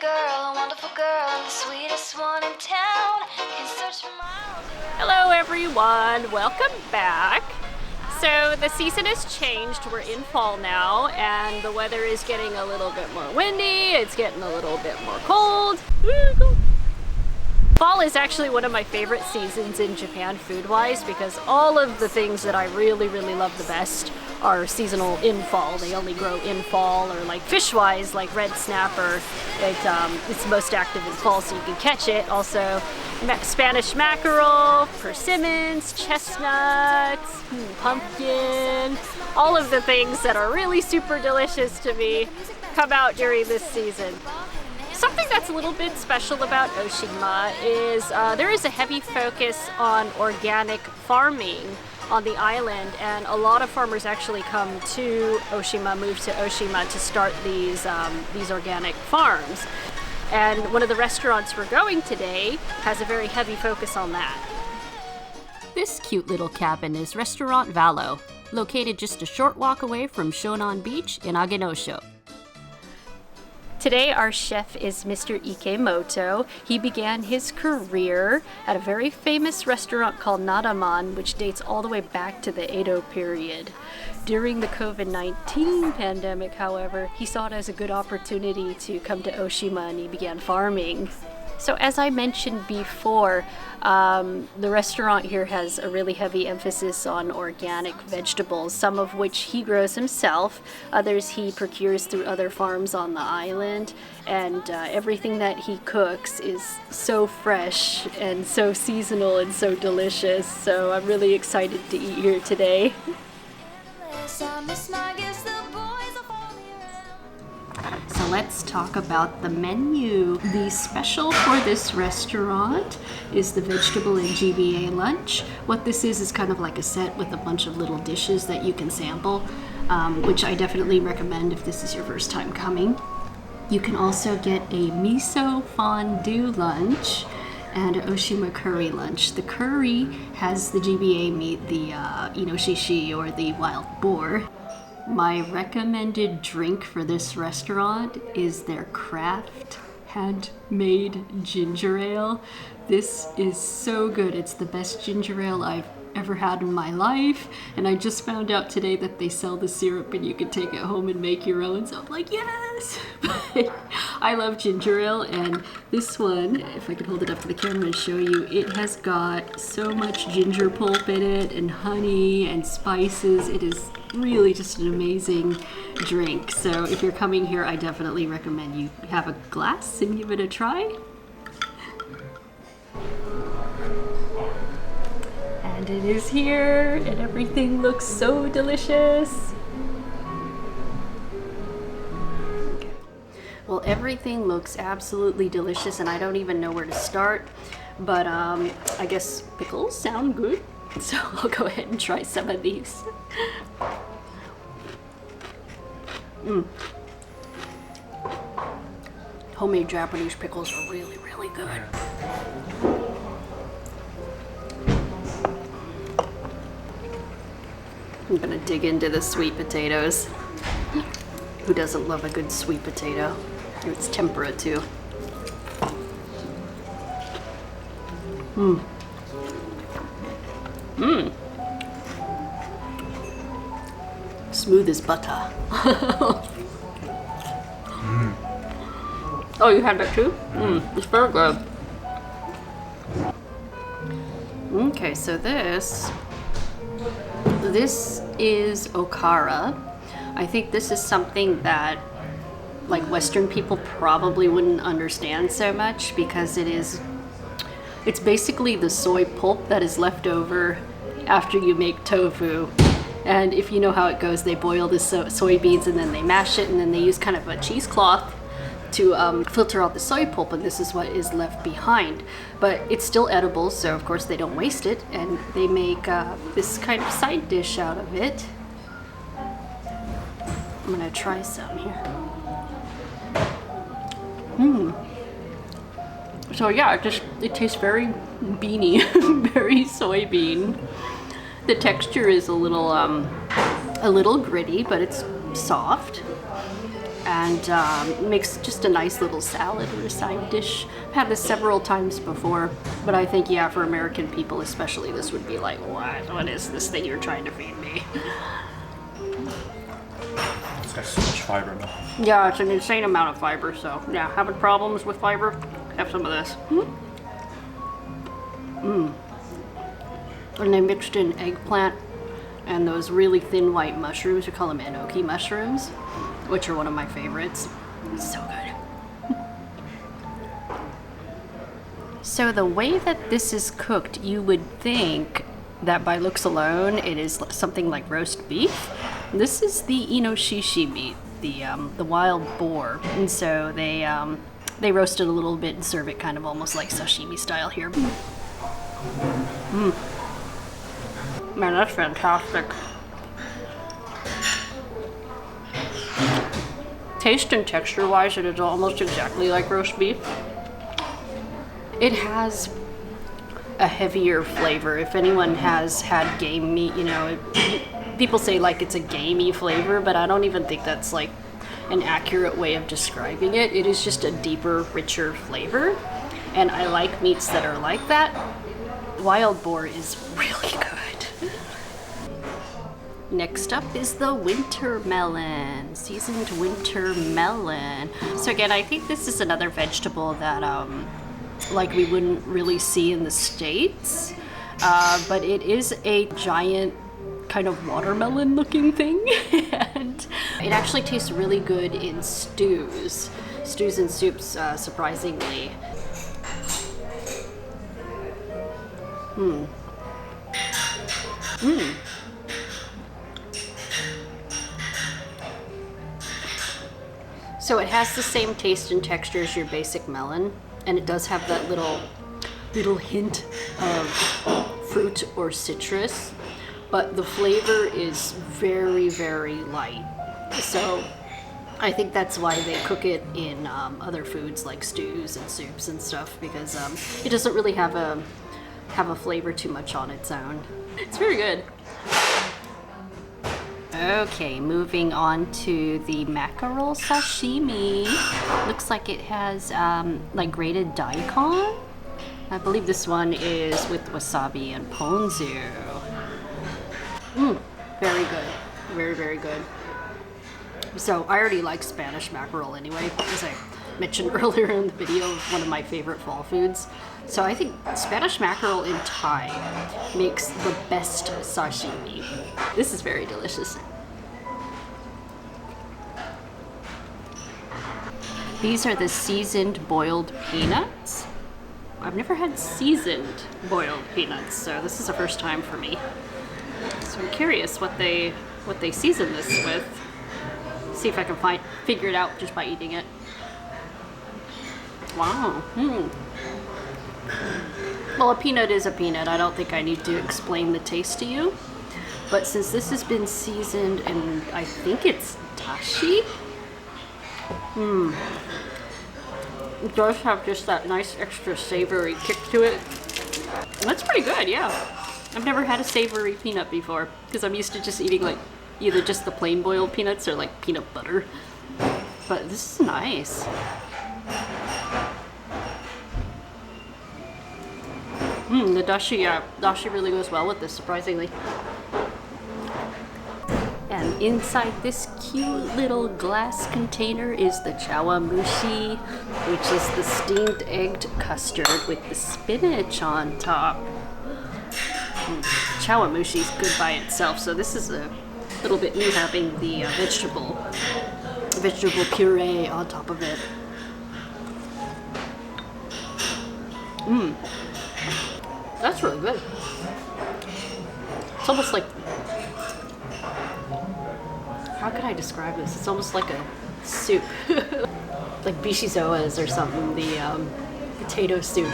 wonderful girl, and the sweetest one in town. Can search for miles around. Hello everyone, welcome back. So the season has changed, we're in fall now, and the weather is getting a little bit more windy, it's getting a little bit more cold. Fall is actually one of my favorite seasons in Japan food-wise because all of the things that I really love the best are seasonal in fall. They only grow in fall, or like fish-wise, like red snapper, it's most active in fall so you can catch it. Also Spanish mackerel, persimmons, chestnuts, pumpkin, all of the things that are really super delicious to me come out during this season. Something that's a little bit special about Oshima is there is a heavy focus on organic farming on the island, and a lot of farmers actually come to Oshima, move to Oshima to start these organic farms. And one of the restaurants we're going today has a very heavy focus on that. This cute little cabin is Restaurant Valo, located just a short walk away from Shonan Beach in Agenosho. Today our chef is Mr. Ikemoto. He began his career at a very famous restaurant called Nadaman, which dates all the way back to the Edo period. During the COVID-19 pandemic, however, he saw it as a good opportunity to come to Oshima and he began farming. So as I mentioned before, the restaurant here has a really heavy emphasis on organic vegetables, some of which he grows himself, others he procures through other farms on the island, and everything that he cooks is so fresh and so seasonal and so delicious, so I'm really excited to eat here today. So let's talk about the menu. The special for this restaurant is the vegetable and GBA lunch. What this is kind of like a set with a bunch of little dishes that you can sample, which I definitely recommend if this is your first time coming. You can also get a miso fondue lunch and Oshima curry lunch. The curry has the GBA meat, the inoshishi or the wild boar. My recommended drink for this restaurant is their craft handmade ginger ale. This is so good. It's the best ginger ale I've ever had in my life, and I just found out today that they sell the syrup and you can take it home and make your own, so I'm like, yes! I love ginger ale, and this one, if I could hold it up to the camera and show you, it has got so much ginger pulp in it and honey and spices. It is really just an amazing drink. So if you're coming here, I definitely recommend you have a glass and give it a try. And it is here, and everything looks so delicious. Well, everything looks absolutely delicious, and I don't even know where to start, but I guess pickles sound good, so I'll go ahead and try some of these. Homemade Japanese pickles are really good. I'm gonna dig into the sweet potatoes. Who doesn't love a good sweet potato? It's tempura too. Smooth as butter. Oh, you had that too? It's very good. Okay, so this is okara. I think this is something that like Western people probably wouldn't understand so much because it's basically the soy pulp that is left over after you make tofu. And if you know how it goes, they boil the soybeans and then they mash it and then they use kind of a cheesecloth to filter out the soy pulp, and this is what is left behind. But it's still edible, so of course they don't waste it, and they make this kind of side dish out of it. I'm gonna try some here. So yeah, it tastes very beany, very soybean. The texture is a little gritty, but it's soft. and makes just a nice little salad or a side dish. I've had this several times before, but I think, yeah, for American people especially, this would be like, what is this thing you're trying to feed me? It's got so much fiber though. Yeah, it's an insane amount of fiber, so yeah, having problems with fiber, have some of this. And they mixed in eggplant and those really thin white mushrooms. We call them enoki mushrooms, which are one of my favorites. It's so good. So the way that this is cooked, you would think that by looks alone, it is something like roast beef. This is the inoshishi meat, the wild boar, and so they roast it a little bit and serve it kind of almost like sashimi style here. Man, that's fantastic. Taste and texture wise, it is almost exactly like roast beef. It has a heavier flavor. If anyone has had game meat, people say like it's a gamey flavor, but I don't even think that's like an accurate way of describing it. It is just a deeper, richer flavor, and I like meats that are like that. Wild boar is really good. Next up is the winter melon, seasoned winter melon. So again, I think this is another vegetable that like we wouldn't really see in the States, but it is a giant kind of watermelon looking thing, and it actually tastes really good in stews and soups, surprisingly. So it has the same taste and texture as your basic melon, and it does have that little hint of fruit or citrus, but the flavor is very, very light. So I think that's why they cook it in other foods like stews and soups and stuff, because it doesn't really have a flavor too much on its own. It's very good. Okay, moving on to the mackerel sashimi. Looks like it has like grated daikon. I believe this one is with wasabi and ponzu. Very good. Very, very good. So I already like Spanish mackerel anyway, as I mentioned earlier in the video, one of my favorite fall foods. So I think Spanish mackerel in Thai makes the best sashimi. This is very delicious. These are the seasoned boiled peanuts. I've never had seasoned boiled peanuts, so this is the first time for me. So I'm curious what they season this with. See if I can figure it out just by eating it. Wow. Well, a peanut is a peanut. I don't think I need to explain the taste to you. But since this has been seasoned, and I think it's dashi, it does have just that nice extra savory kick to it. And that's pretty good, yeah. I've never had a savory peanut before, because I'm used to just eating like either just the plain boiled peanuts or like peanut butter. But this is nice. The dashi really goes well with this, surprisingly. And inside this cute little glass container is the chawamushi, which is the steamed egged custard with the spinach on top. Chawamushi is good by itself, so this is a little bit new having the vegetable puree on top of it. That's really good. It's almost like, how can I describe this? It's almost like a soup, like bishisoas or something, the potato soup.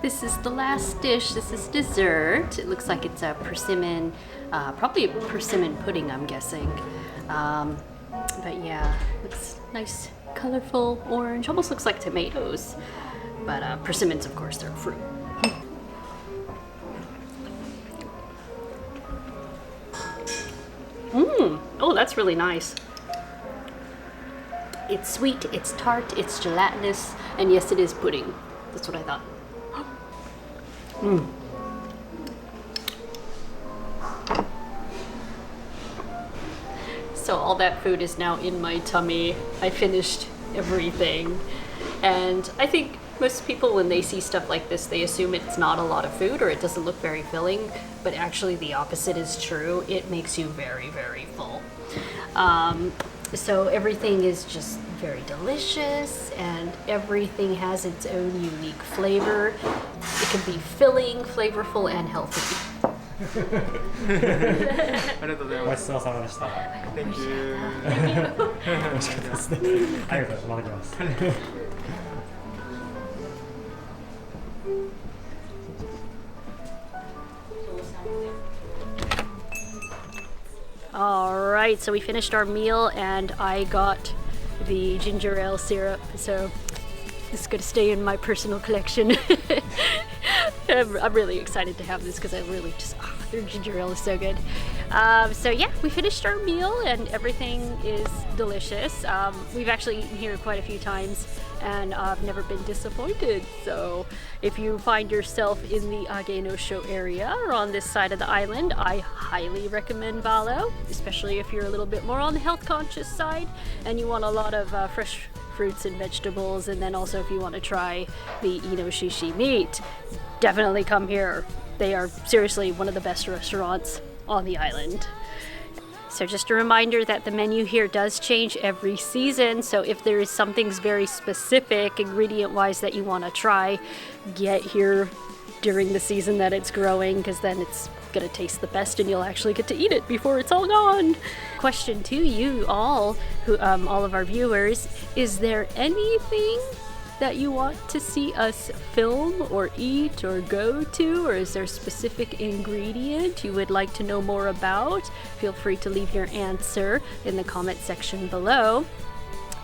This is the last dish. This is dessert. It looks like it's a persimmon, probably a persimmon pudding, I'm guessing. But yeah, looks nice, colorful orange. Almost looks like tomatoes. But persimmons, of course, they're a fruit. Oh, that's really nice. It's sweet, it's tart, it's gelatinous, and yes, it is pudding. That's what I thought. So all that food is now in my tummy. I finished everything. And I think most people, when they see stuff like this, they assume it's not a lot of food or it doesn't look very filling, but actually the opposite is true. It makes you very, very full. So everything is just very delicious and everything has its own unique flavor. It can be filling, flavorful, and healthy. ありがとうございます。ごちそうさまでした。 Thank you. 美味しかったですね。ありがとうございます。 Alright, so we finished our meal and I got the ginger ale syrup, so this is going to stay in my personal collection. I'm really excited to have this because I really just, their ginger ale is so good. So yeah, we finished our meal and everything is delicious. We've actually eaten here quite a few times and I've never been disappointed. So if you find yourself in the Age-no-Sho area or on this side of the island, I highly recommend Valo, especially if you're a little bit more on the health conscious side and you want a lot of fresh fruits and vegetables, and then also if you want to try the Inoshishi meat, definitely come here. They are seriously one of the best restaurants on the island. So just a reminder that the menu here does change every season, so if there is something very specific ingredient-wise that you want to try, get here during the season that it's growing, because then it's gonna taste the best and you'll actually get to eat it before it's all gone. Question to you all, who all of our viewers, is there anything that you want to see us film or eat or go to, or is there a specific ingredient you would like to know more about? Feel free to leave your answer in the comment section below.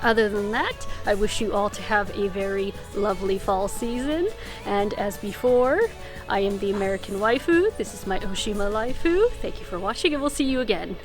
Other than that, I wish you all to have a very lovely fall season, and as before, I am the American Waifu. This is my Oshima Laifu. Thank you for watching and we'll see you again.